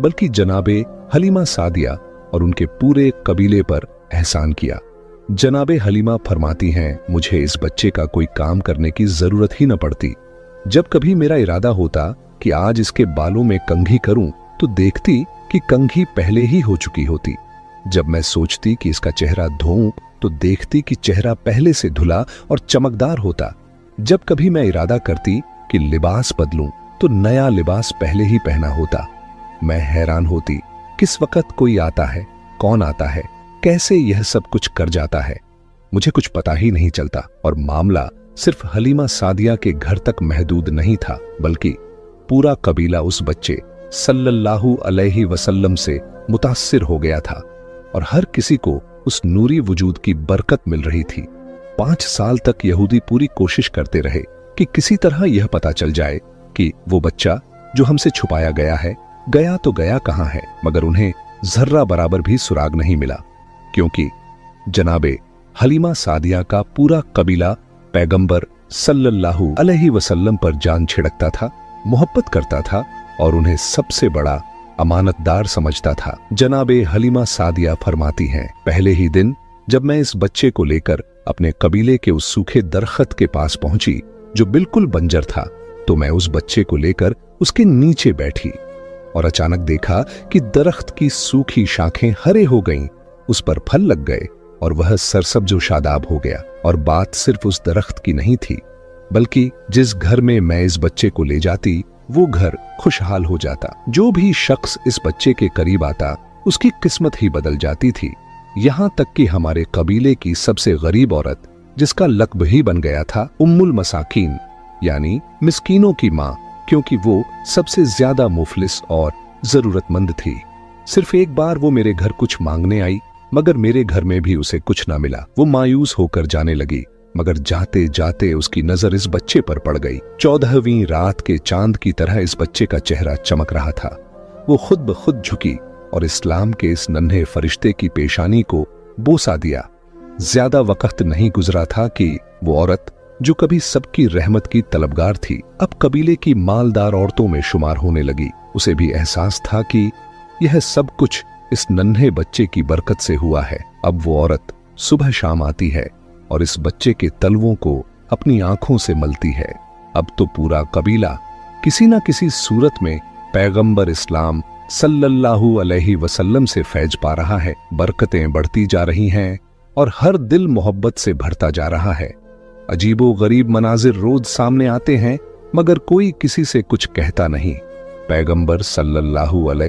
बल्कि जनाबे हलीमा सादिया और उनके पूरे कबीले पर एहसान किया। जनाबे हलीमा फरमाती हैं, मुझे इस बच्चे का कोई काम करने की जरूरत ही न पड़ती। जब कभी मेरा इरादा होता कि आज इसके बालों में कंघी करूं, तो देखती कि कंघी पहले ही हो चुकी होती। जब मैं सोचती कि इसका चेहरा धोऊं, तो देखती कि चेहरा पहले से धुला और चमकदार होता। जब कभी मैं इरादा करती कि लिबास बदलूं, तो नया लिबास पहले ही पहना होता। मैं हैरान होती, किस वक्त कोई आता है, कौन आता है, कैसे यह सब कुछ कर जाता है। मुझे कुछ पता ही नहीं चलता। और मामला सिर्फ हलीमा सादिया के घर तक महदूद नहीं था, बल्कि पूरा कबीला उस बच्चे सल्लल्लाहु अलैहि वसल्लम से मुतासिर हो गया था और हर किसी को उस नूरी वजूद की बरकत मिल रही थी। 5 साल तक यहूदी पूरी कोशिश करते रहे कि किसी तरह यह पता चल जाए कि वो बच्चा जो हमसे छुपाया गया है, गया तो गया कहां है, मगर उन्हें जर्रा बराबर भी सुराग नहीं मिला, क्योंकि जनाबे हलीमा सादिया का पूरा कबीला पैगंबर सल्लल्लाहु अलैहि वसल्लम पर जान छिड़कता था, मोहब्बत करता था और उन्हें सबसे बड़ा अमानतदार समझता था। जनाबे हलीमा सादिया फरमाती हैं, पहले ही दिन जब मैं इस बच्चे को लेकर अपने कबीले के उस सूखे दरख्त के पास पहुंची जो बिल्कुल बंजर था, तो मैं उस बच्चे को लेकर उसके नीचे बैठी और अचानक देखा कि दरख्त की सूखी शाखें हरे हो गईं, उस पर फल लग गए और वह सरसब्ज व शादाब हो गया। और बात सिर्फ उस दरख्त की नहीं थी, बल्कि जिस घर में मैं इस बच्चे को ले जाती, वो घर खुशहाल हो जाता। जो भी शख्स इस बच्चे के करीब आता, उसकी किस्मत ही बदल जाती थी। यहां तक कि हमारे कबीले की सबसे गरीब औरत, जिसका लक़्ब ही बन गया था उम्मुल मसाकीन, यानी मिस्कीनों की मां, क्योंकि वो सबसे ज्यादा मुफलिस और जरूरतमंद थी। सिर्फ एक बार वो मेरे घर कुछ मांगने आई, मगर मेरे घर में भी उसे कुछ ना मिला। वो मायूस होकर जाने लगी, मगर जाते जाते उसकी नजर इस बच्चे पर पड़ गई। 14वीं रात के चांद की तरह इस बच्चे का चेहरा चमक रहा था। वो खुद ब खुद झुकी और इस्लाम के इस नन्हे फरिश्ते की पेशानी को बोसा दिया। ज्यादा वक्त नहीं गुजरा था कि वो औरत, जो कभी सबकी रहमत की तलबगार थी, अब कबीले की मालदार औरतों में शुमार होने लगी। उसे भी एहसास था कि यह सब कुछ इस नन्हे बच्चे की बरकत से हुआ है। अब वो औरत सुबह शाम आती है और इस बच्चे के तलवों को अपनी आंखों से मलती है। अब तो पूरा कबीला किसी न किसी सूरत में पैगंबर इस्लाम सल्लल्लाहु अलैहि वसल्लम से फैज पा रहा है। बरकतें बढ़ती जा रही हैं और हर दिल मोहब्बत से भरता जा रहा है। अजीबो गरीब मनाजिर रोज सामने आते हैं, मगर कोई किसी से कुछ कहता नहीं। पैगंबर सल्लल्लाहु अलैहि